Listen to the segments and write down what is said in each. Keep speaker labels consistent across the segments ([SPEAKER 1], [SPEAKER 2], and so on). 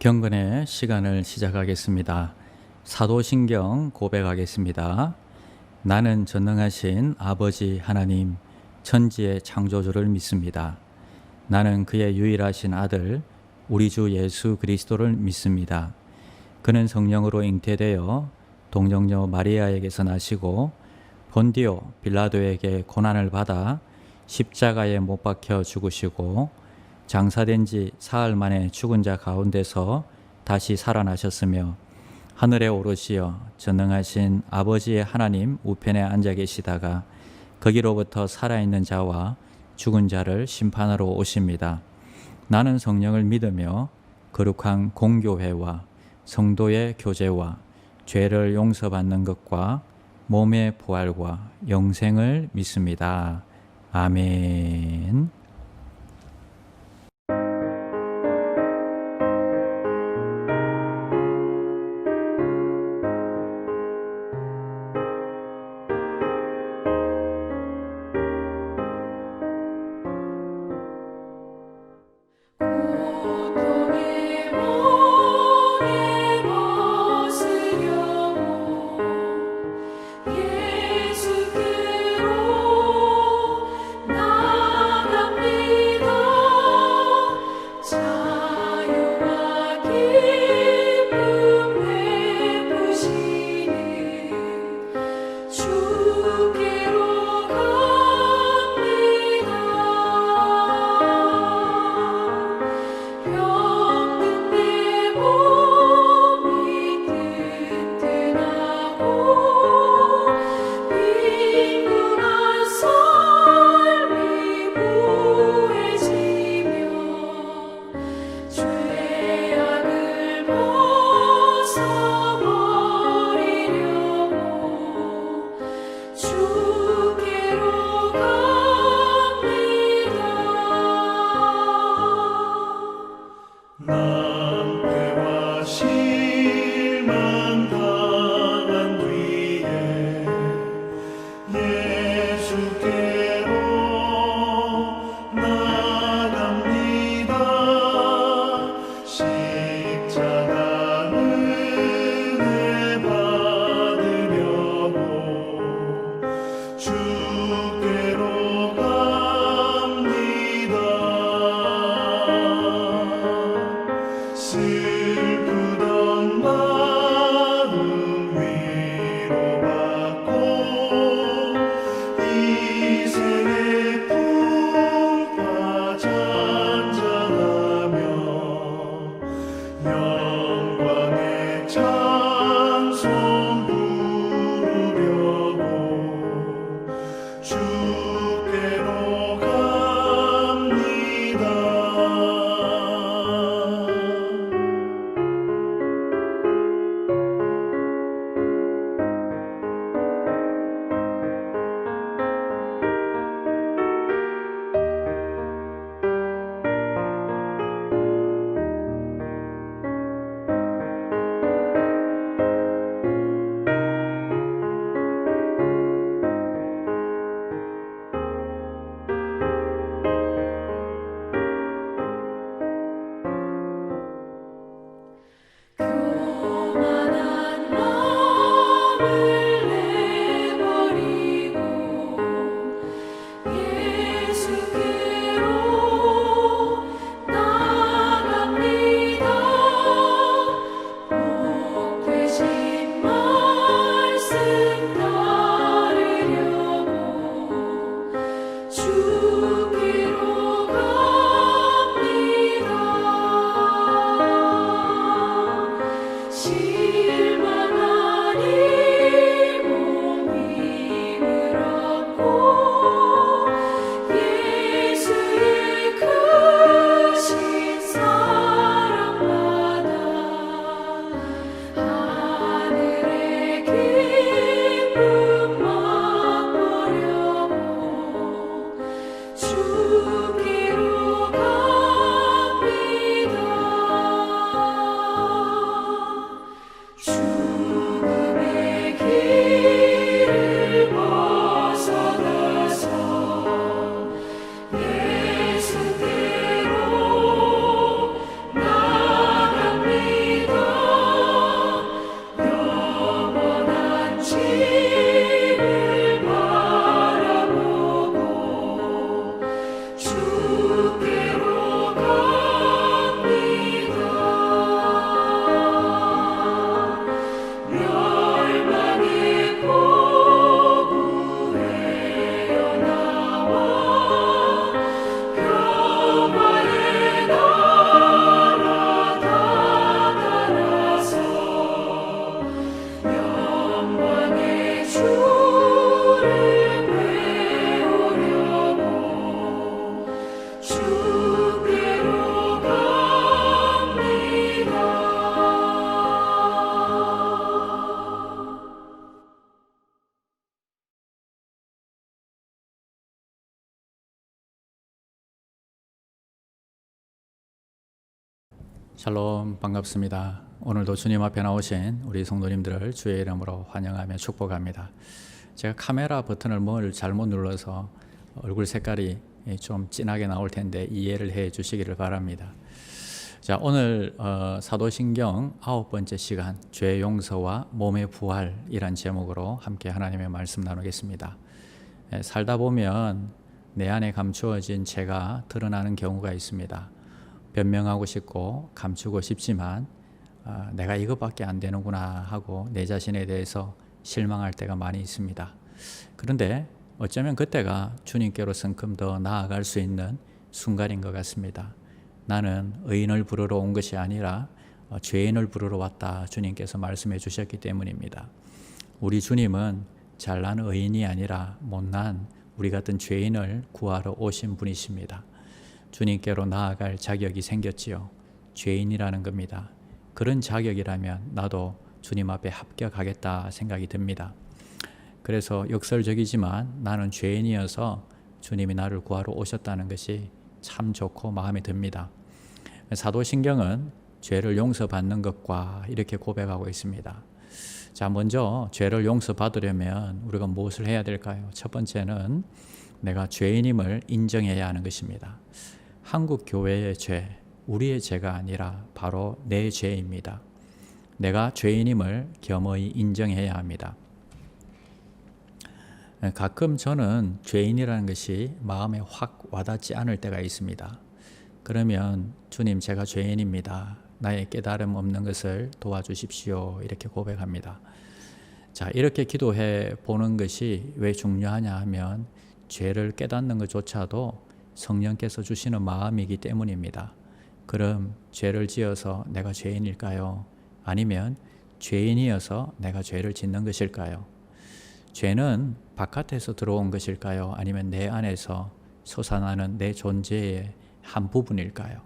[SPEAKER 1] 경건의 시간을 시작하겠습니다. 사도신경 고백하겠습니다. 나는 전능하신 아버지 하나님, 천지의 창조주를 믿습니다. 나는 그의 유일하신 아들, 우리 주 예수 그리스도를 믿습니다. 그는 성령으로 잉태되어 동정녀 마리아에게서 나시고 본디오 빌라도에게 고난을 받아 십자가에 못 박혀 죽으시고 장사된 지 사흘 만에 죽은 자 가운데서 다시 살아나셨으며 하늘에 오르시어 전능하신 아버지의 하나님 우편에 앉아 계시다가 거기로부터 살아있는 자와 죽은 자를 심판하러 오십니다. 나는 성령을 믿으며 거룩한 공교회와 성도의 교제와 죄를 용서받는 것과 몸의 부활과 영생을 믿습니다. 아멘. 샬롬, 반갑습니다. 오늘도 주님 앞에 나오신 우리 성도님들을 주의 이름으로 환영하며 축복합니다. 제가 카메라 버튼을 뭘 잘못 눌러서 얼굴 색깔이 좀 진하게 나올 텐데 이해를 해 주시기를 바랍니다. 자, 오늘 사도신경 9번째 시간 죄 용서와 몸의 부활이란 제목으로 함께 하나님의 말씀 나누겠습니다. 살다 보면 내 안에 감추어진 죄가 드러나는 경우가 있습니다. 변명하고 싶고 감추고 싶지만 내가 이것밖에 안 되는구나 하고 내 자신에 대해서 실망할 때가 많이 있습니다. 그런데 어쩌면 그때가 주님께로 성큼 더 나아갈 수 있는 순간인 것 같습니다. 나는 의인을 부르러 온 것이 아니라 죄인을 부르러 왔다, 주님께서 말씀해 주셨기 때문입니다. 우리 주님은 잘난 의인이 아니라 못난 우리 같은 죄인을 구하러 오신 분이십니다. 주님께로 나아갈 자격이 생겼지요. 죄인이라는 겁니다. 그런 자격이라면 나도 주님 앞에 합격하겠다 생각이 듭니다. 그래서 역설적이지만 나는 죄인이어서 주님이 나를 구하러 오셨다는 것이 참 좋고 마음에 듭니다. 사도신경은 죄를 용서받는 것과 이렇게 고백하고 있습니다. 자, 먼저 죄를 용서받으려면 우리가 무엇을 해야 될까요? 첫 번째는 내가 죄인임을 인정해야 하는 것입니다. 한국 교회의 죄, 우리의 죄가 아니라 바로 내 죄입니다. 내가 죄인임을 겸허히 인정해야 합니다. 가끔 저는 죄인이라는 것이 마음에 확 와닿지 않을 때가 있습니다. 그러면 주님, 제가 죄인입니다. 나의 깨달음 없는 것을 도와주십시오. 이렇게 고백합니다. 자, 이렇게 기도해 보는 것이 왜 중요하냐 하면 죄를 깨닫는 것조차도 성령께서 주시는 마음이기 때문입니다. 그럼 죄를 지어서 내가 죄인일까요? 아니면 죄인이어서 내가 죄를 짓는 것일까요? 죄는 바깥에서 들어온 것일까요? 아니면 내 안에서 솟아나는 내 존재의 한 부분일까요?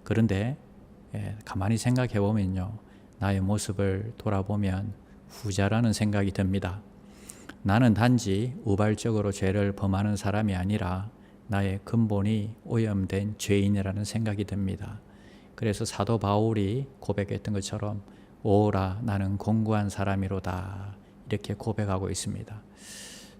[SPEAKER 1] 그런데 가만히 생각해 보면요, 나의 모습을 돌아보면 후자라는 생각이 듭니다. 나는 단지 우발적으로 죄를 범하는 사람이 아니라 나의 근본이 오염된 죄인이라는 생각이 듭니다. 그래서 사도 바울이 고백했던 것처럼 오라 나는 공고한 사람이로다, 이렇게 고백하고 있습니다.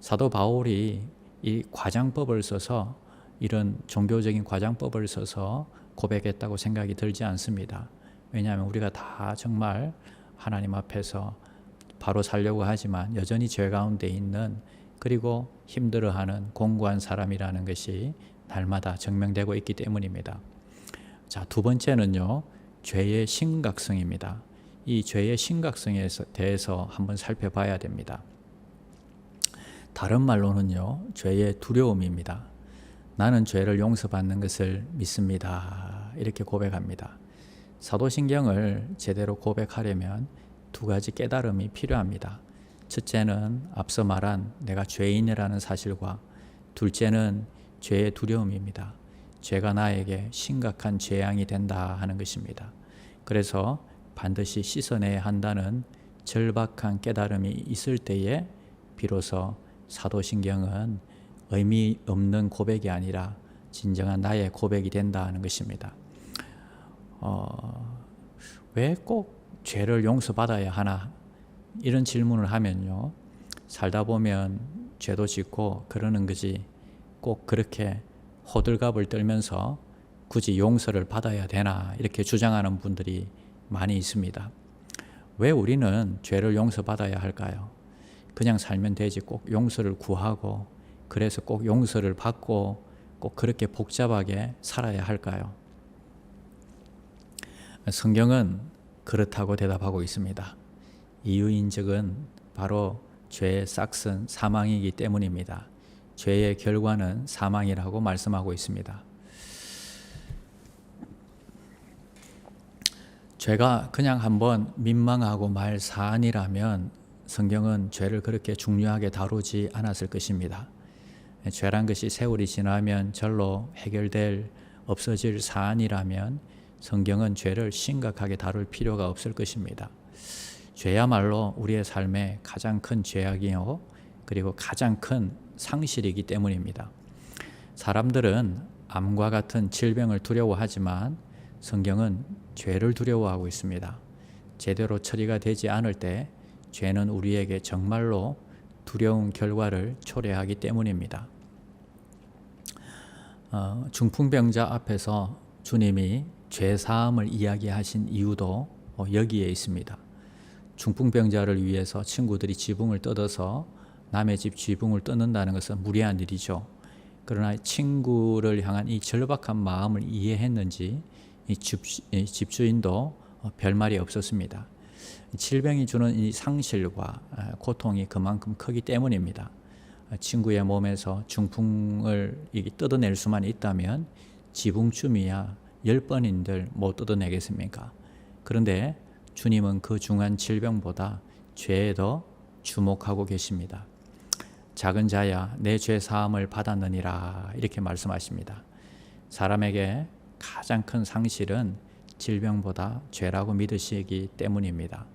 [SPEAKER 1] 사도 바울이 이 과장법을 써서, 이런 종교적인 과장법을 써서 고백했다고 생각이 들지 않습니다. 왜냐하면 우리가 다 정말 하나님 앞에서 바로 살려고 하지만 여전히 죄 가운데 있는, 그리고 힘들어하는 공고한 사람이라는 것이 날마다 증명되고 있기 때문입니다. 자, 두 번째는요, 죄의 심각성입니다. 이 죄의 심각성에 대해서 한번 살펴봐야 됩니다. 다른 말로는요, 죄의 두려움입니다. 나는 죄를 용서받는 것을 믿습니다. 이렇게 고백합니다. 사도신경을 제대로 고백하려면 두 가지 깨달음이 필요합니다. 첫째는 앞서 말한 내가 죄인이라는 사실과, 둘째는 죄의 두려움입니다. 죄가 나에게 심각한 재앙이 된다 하는 것입니다. 그래서 반드시 씻어내야 한다는 절박한 깨달음이 있을 때에 비로소 사도신경은 의미 없는 고백이 아니라 진정한 나의 고백이 된다 하는 것입니다. 왜 꼭 죄를 용서받아야 하나? 이런 질문을 하면요, 살다 보면 죄도 짓고 그러는 거지 꼭 그렇게 호들갑을 떨면서 굳이 용서를 받아야 되나, 이렇게 주장하는 분들이 많이 있습니다. 왜 우리는 죄를 용서받아야 할까요? 그냥 살면 되지 꼭 용서를 구하고, 그래서 꼭 용서를 받고 꼭 그렇게 복잡하게 살아야 할까요? 성경은 그렇다고 대답하고 있습니다. 이유인즉은 바로 죄의 싹은 사망이기 때문입니다. 죄의 결과는 사망이라고 말씀하고 있습니다. 죄가 그냥 한번 민망하고 말 사안이라면 성경은 죄를 그렇게 중요하게 다루지 않았을 것입니다. 죄란 것이 세월이 지나면 절로 해결될, 없어질 사안이라면 성경은 죄를 심각하게 다룰 필요가 없을 것입니다. 죄야말로 우리의 삶의 가장 큰 죄악이요, 그리고 가장 큰 상실이기 때문입니다. 사람들은 암과 같은 질병을 두려워하지만 성경은 죄를 두려워하고 있습니다. 제대로 처리가 되지 않을 때 죄는 우리에게 정말로 두려운 결과를 초래하기 때문입니다. 중풍병자 앞에서 주님이 죄사함을 이야기하신 이유도 여기에 있습니다. 중풍병자를 위해서 친구들이 지붕을 뜯어서 남의 집 지붕을 뜯는다는 것은 무리한 일이죠. 그러나 친구를 향한 이 절박한 마음을 이해했는지 이 집주인도 별말이 없었습니다. 질병이 주는 이 상실과 고통이 그만큼 크기 때문입니다. 친구의 몸에서 중풍을 뜯어낼 수만 있다면 지붕춤이야 10번인들 못 뜯어내겠습니까? 그런데 주님은 그 중한 질병보다 죄에 더 주목하고 계십니다. 작은 자야 내 죄 사함을 받았느니라 이렇게 말씀하십니다. 사람에게 가장 큰 상실은 질병보다 죄라고 믿으시기 때문입니다.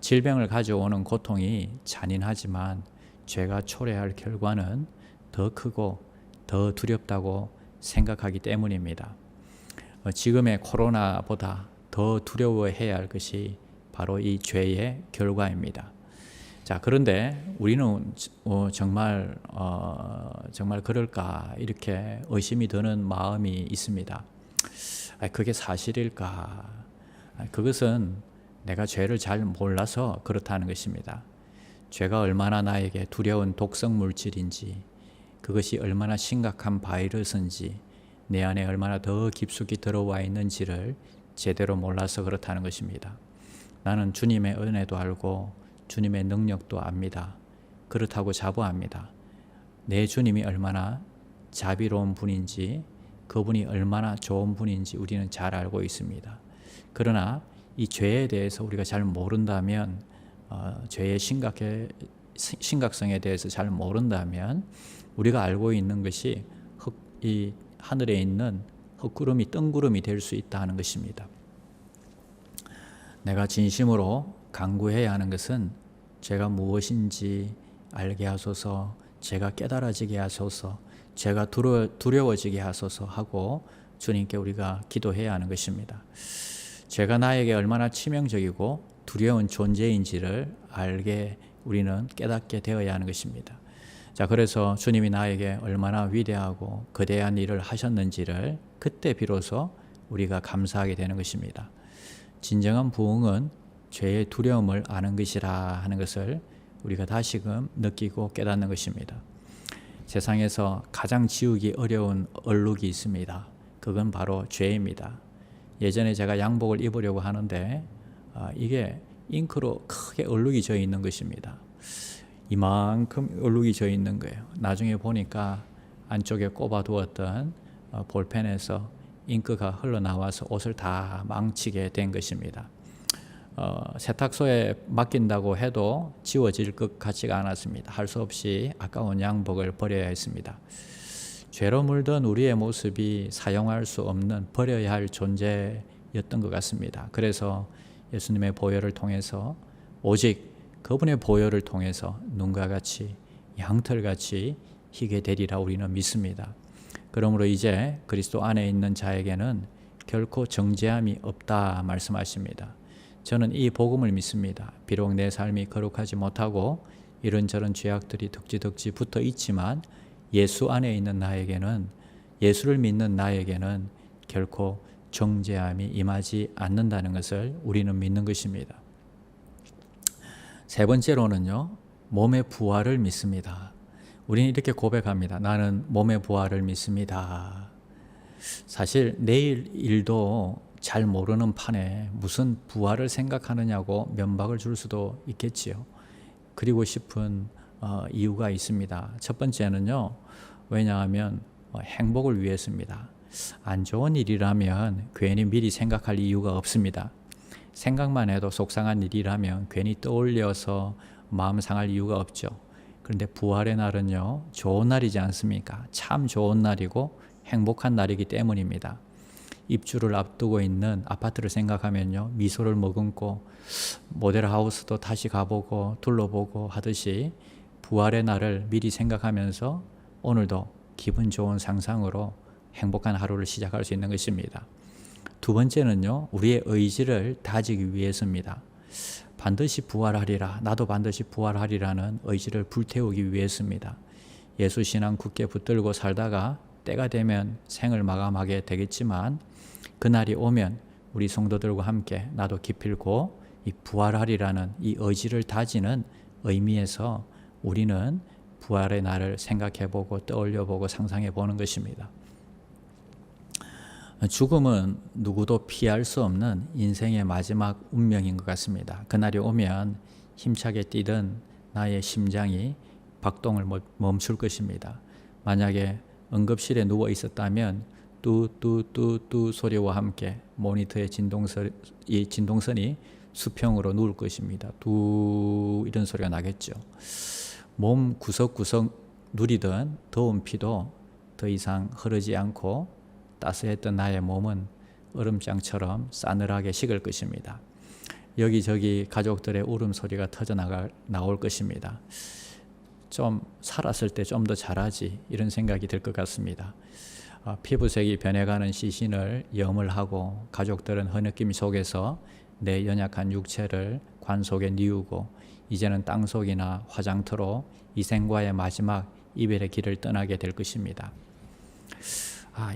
[SPEAKER 1] 질병을 가져오는 고통이 잔인하지만 죄가 초래할 결과는 더 크고 더 두렵다고 생각하기 때문입니다. 지금의 코로나보다 더 두려워해야 할 것이 바로 이 죄의 결과입니다. 자, 그런데 우리는 정말 그럴까 이렇게 의심이 드는 마음이 있습니다. 그게 사실일까? 그것은 내가 죄를 잘 몰라서 그렇다는 것입니다. 죄가 얼마나 나에게 두려운 독성 물질인지, 그것이 얼마나 심각한 바이러스인지, 내 안에 얼마나 더 깊숙이 들어와 있는지를 제대로 몰라서 그렇다는 것입니다. 나는 주님의 은혜도 알고 주님의 능력도 압니다. 그렇다고 자부합니다. 내 주님이 얼마나 자비로운 분인지, 그분이 얼마나 좋은 분인지 우리는 잘 알고 있습니다. 그러나 이 죄에 대해서 우리가 잘 모른다면, 죄의 심각성에 대해서 잘 모른다면 우리가 알고 있는 것이 이 하늘에 있는 흙구름이 뜬구름이 될 수 있다는 것입니다. 내가 진심으로 간구해야 하는 것은 죄가 무엇인지 알게 하소서, 죄가 깨달아지게 하소서, 죄가 두려워지게 하소서 하고 주님께 우리가 기도해야 하는 것입니다. 죄가 나에게 얼마나 치명적이고 두려운 존재인지를 알게 우리는 깨닫게 되어야 하는 것입니다. 자, 그래서 주님이 나에게 얼마나 위대하고 거대한 일을 하셨는지를 그때 비로소 우리가 감사하게 되는 것입니다. 진정한 부흥은 죄의 두려움을 아는 것이라 하는 것을 우리가 다시금 느끼고 깨닫는 것입니다. 세상에서 가장 지우기 어려운 얼룩이 있습니다. 그건 바로 죄입니다. 예전에 제가 양복을 입으려고 하는데 이게 잉크로 크게 얼룩이 져 있는 것입니다. 이만큼 얼룩이 져 있는 거예요. 나중에 보니까 안쪽에 꼽아두었던 볼펜에서 잉크가 흘러나와서 옷을 다 망치게 된 것입니다. 세탁소에 맡긴다고 해도 지워질 것 같지가 않았습니다. 할 수 없이 아까운 양복을 버려야 했습니다. 죄로 물든 우리의 모습이 사용할 수 없는 버려야 할 존재였던 것 같습니다. 그래서 예수님의 보혈을 통해서 오직 그분의 보혈을 통해서 눈과 같이 양털같이 희게 되리라 우리는 믿습니다. 그러므로 이제 그리스도 안에 있는 자에게는 결코 정죄함이 없다 말씀하십니다. 저는 이 복음을 믿습니다. 비록 내 삶이 거룩하지 못하고 이런저런 죄악들이 덕지덕지 붙어 있지만 예수 안에 있는 나에게는, 예수를 믿는 나에게는 결코 정죄함이 임하지 않는다는 것을 우리는 믿는 것입니다. 세 번째로는요, 몸의 부활을 믿습니다. 우리는 이렇게 고백합니다. 나는 몸의 부활을 믿습니다. 사실 내일 일도 잘 모르는 판에 무슨 부활을 생각하느냐고 면박을 줄 수도 있겠지요. 그리고 싶은 이유가 있습니다. 첫 번째는요, 왜냐하면 행복을 위해서입니다. 안 좋은 일이라면 괜히 미리 생각할 이유가 없습니다. 생각만 해도 속상한 일이라면 괜히 떠올려서 마음 상할 이유가 없죠. 그런데 부활의 날은요, 좋은 날이지 않습니까? 참 좋은 날이고 행복한 날이기 때문입니다. 입주를 앞두고 있는 아파트를 생각하면요, 미소를 머금고 모델하우스도 다시 가보고 둘러보고 하듯이 부활의 날을 미리 생각하면서 오늘도 기분 좋은 상상으로 행복한 하루를 시작할 수 있는 것입니다. 두 번째는요, 우리의 의지를 다지기 위해서입니다. 반드시 부활하리라, 나도 반드시 부활하리라는 의지를 불태우기 위해서입니다. 예수 신앙 굳게 붙들고 살다가 때가 되면 생을 마감하게 되겠지만 그날이 오면 우리 성도들과 함께 나도 기필코 이 부활하리라는 이 의지를 다지는 의미에서 우리는 부활의 날을 생각해보고 떠올려보고 상상해보는 것입니다. 죽음은 누구도 피할 수 없는 인생의 마지막 운명인 것 같습니다. 그날이 오면 힘차게 뛰던 나의 심장이 박동을 멈출 것입니다. 만약에 응급실에 누워 있었다면 뚜뚜뚜뚜 소리와 함께 모니터의 진동선이 수평으로 누울 것입니다. 뚜 이런 소리가 나겠죠. 몸 구석구석 누리던 더운 피도 더 이상 흐르지 않고 따스했던 나의 몸은 얼음장처럼 싸늘하게 식을 것입니다. 여기저기 가족들의 울음소리가 나올 것입니다. 좀 살았을 때 좀 더 잘하지 이런 생각이 들 것 같습니다. 피부색이 변해가는 시신을 염을 하고 가족들은 흐느낌 속에서 내 연약한 육체를 관 속에 뉘우고 이제는 땅속이나 화장터로 이 생과의 마지막 이별의 길을 떠나게 될 것입니다.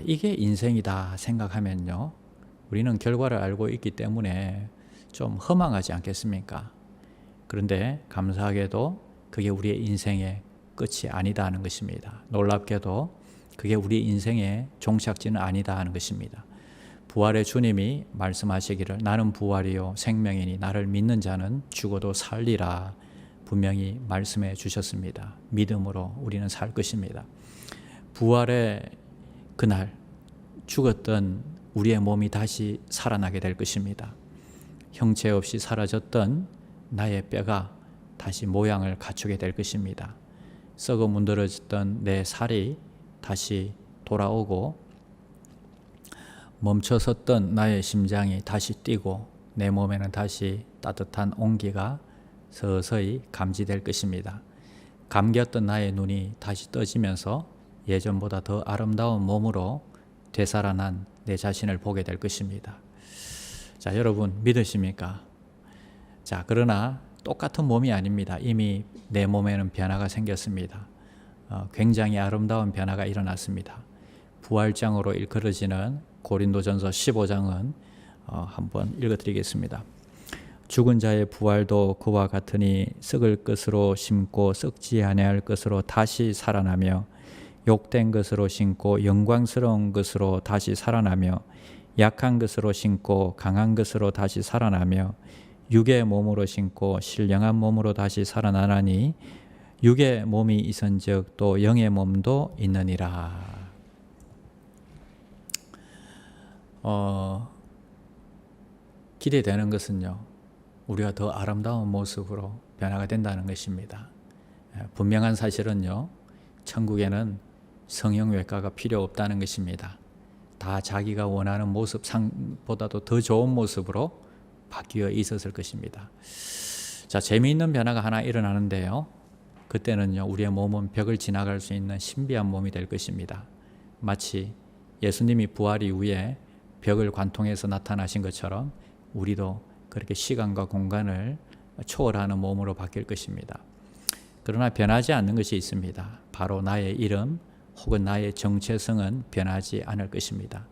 [SPEAKER 1] 이게 인생이다 생각하면요, 우리는 결과를 알고 있기 때문에 좀 허망하지 않겠습니까? 그런데 감사하게도 그게 우리의 인생의 끝이 아니다 하는 것입니다. 놀랍게도 그게 우리 인생의 종착지는 아니다 하는 것입니다. 부활의 주님이 말씀하시기를 나는 부활이요 생명이니 나를 믿는 자는 죽어도 살리라 분명히 말씀해 주셨습니다. 믿음으로 우리는 살 것입니다. 부활의 그날 죽었던 우리의 몸이 다시 살아나게 될 것입니다. 형체 없이 사라졌던 나의 뼈가 다시 모양을 갖추게 될 것입니다. 썩어 문드러졌던 내 살이 다시 돌아오고 멈춰섰던 나의 심장이 다시 뛰고 내 몸에는 다시 따뜻한 온기가 서서히 감지될 것입니다. 감겼던 나의 눈이 다시 떠지면서 예전보다 더 아름다운 몸으로 되살아난 내 자신을 보게 될 것입니다. 자, 여러분 믿으십니까? 자, 그러나 똑같은 몸이 아닙니다. 이미 내 몸에는 변화가 생겼습니다. 굉장히 아름다운 변화가 일어났습니다. 부활장으로 일컬어지는 고린도전서 15장은 한번 읽어드리겠습니다. 죽은 자의 부활도 그와 같으니 썩을 것으로 심고 썩지 아니할 것으로 다시 살아나며 욕된 것으로 심고 영광스러운 것으로 다시 살아나며 약한 것으로 심고 강한 것으로 다시 살아나며 육의 몸으로 심고 신령한 몸으로 다시 살아나나니 육의 몸이 있은즉 또 영의 몸도 있느니라. 기대되는 것은요, 우리가 더 아름다운 모습으로 변화가 된다는 것입니다. 분명한 사실은요, 천국에는 성형외과가 필요 없다는 것입니다. 다 자기가 원하는 모습보다도 더 좋은 모습으로 바뀌어 있었을 것입니다. 자, 재미있는 변화가 하나 일어나는데요, 그때는요, 우리의 몸은 벽을 지나갈 수 있는 신비한 몸이 될 것입니다. 마치 예수님이 부활 이후에 벽을 관통해서 나타나신 것처럼 우리도 그렇게 시간과 공간을 초월하는 몸으로 바뀔 것입니다. 그러나 변하지 않는 것이 있습니다. 바로 나의 이름 혹은 나의 정체성은 변하지 않을 것입니다.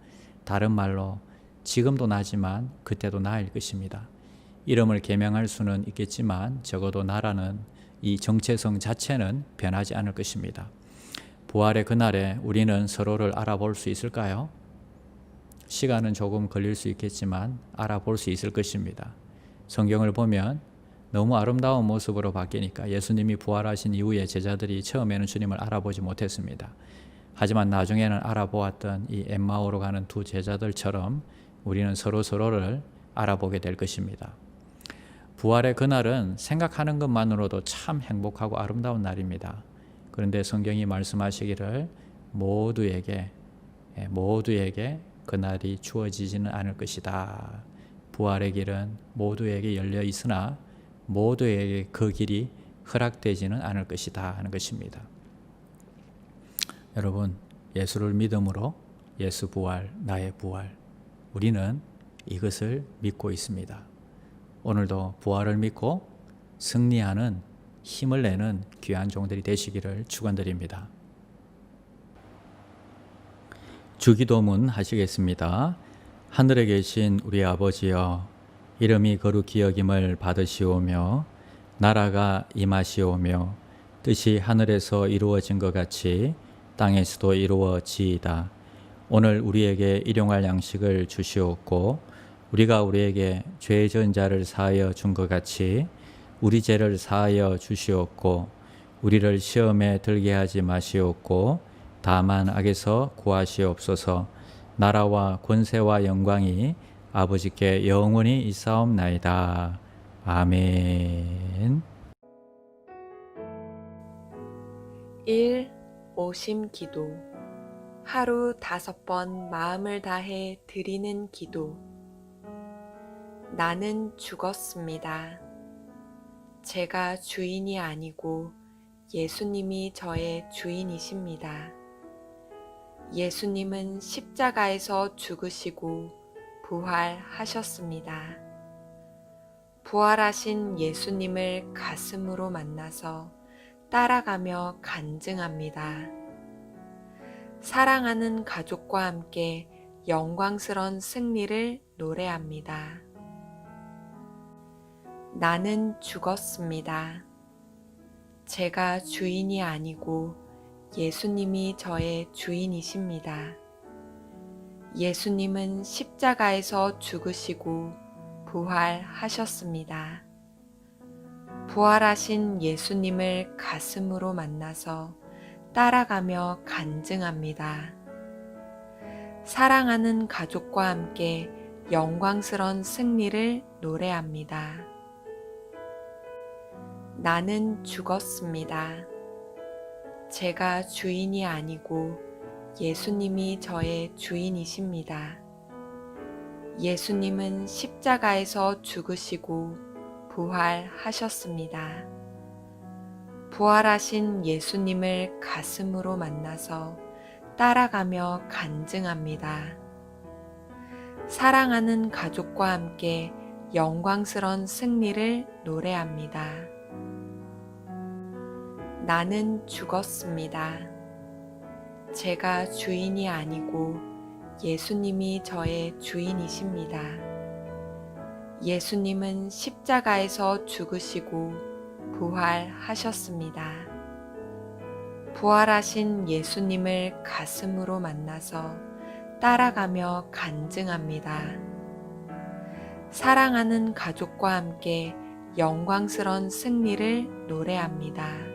[SPEAKER 1] 다른 말로 지금도 나지만 그때도 나일 것입니다. 이름을 개명할 수는 있겠지만 적어도 나라는 이 정체성 자체는 변하지 않을 것입니다. 부활의 그날에 우리는 서로를 알아볼 수 있을까요? 시간은 조금 걸릴 수 있겠지만 알아볼 수 있을 것입니다. 성경을 보면 너무 아름다운 모습으로 바뀌니까 예수님이 부활하신 이후에 제자들이 처음에는 주님을 알아보지 못했습니다. 하지만 나중에는 알아보았던 이 엠마오로 가는 두 제자들처럼 우리는 서로를 알아보게 될 것입니다. 부활의 그날은 생각하는 것만으로도 참 행복하고 아름다운 날입니다. 그런데 성경이 말씀하시기를 모두에게 그날이 주어지지는 않을 것이다. 부활의 길은 모두에게 열려 있으나 모두에게 그 길이 허락되지는 않을 것이다 하는 것입니다. 여러분, 예수를 믿음으로 예수 부활, 나의 부활, 우리는 이것을 믿고 있습니다. 오늘도 부활을 믿고 승리하는 힘을 내는 귀한 종들이 되시기를 축원드립니다. 주기도문 하시겠습니다. 하늘에 계신 우리 아버지여, 이름이 거룩히 여김을 받으시오며 나라가 임하시오며 뜻이 하늘에서 이루어진 것 같이 땅에서도 이루어지이다. 오늘 우리에게 일용할 양식을 주시옵고 우리가 우리에게 죄 지은 자를 사하여 준 것 같이 우리 죄를 사하여 주시옵고 우리를 시험에 들게 하지 마시옵고 다만 악에서 구하시옵소서. 나라와 권세와 영광이 아버지께 영원히 있사옵나이다. 아멘.
[SPEAKER 2] 1. 오심 기도. 하루 5번 마음을 다해 드리는 기도. 나는 죽었습니다. 제가 주인이 아니고 예수님이 저의 주인이십니다. 예수님은 십자가에서 죽으시고 부활하셨습니다. 부활하신 예수님을 가슴으로 만나서 따라가며 간증합니다. 사랑하는 가족과 함께 영광스런 승리를 노래합니다. 나는 죽었습니다. 제가 주인이 아니고 예수님이 저의 주인이십니다. 예수님은 십자가에서 죽으시고 부활하셨습니다. 부활하신 예수님을 가슴으로 만나서 따라가며 간증합니다. 사랑하는 가족과 함께 영광스런 승리를 노래합니다. 나는 죽었습니다. 제가 주인이 아니고 예수님이 저의 주인이십니다. 예수님은 십자가에서 죽으시고 부활하셨습니다. 부활하신 예수님을 가슴으로 만나서 따라가며 간증합니다. 사랑하는 가족과 함께 영광스런 승리를 노래합니다. 나는 죽었습니다. 제가 주인이 아니고 예수님이 저의 주인이십니다. 예수님은 십자가에서 죽으시고 부활하셨습니다. 부활하신 예수님을 가슴으로 만나서 따라가며 간증합니다. 사랑하는 가족과 함께 영광스런 승리를 노래합니다.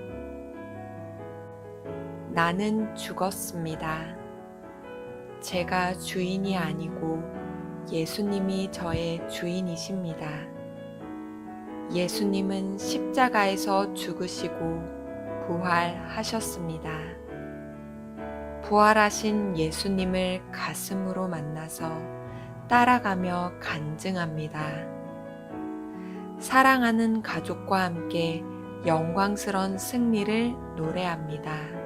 [SPEAKER 2] 나는 죽었습니다. 제가 주인이 아니고 예수님이 저의 주인이십니다. 예수님은 십자가에서 죽으시고 부활하셨습니다. 부활하신 예수님을 가슴으로 만나서 따라가며 간증합니다. 사랑하는 가족과 함께 영광스런 승리를 노래합니다.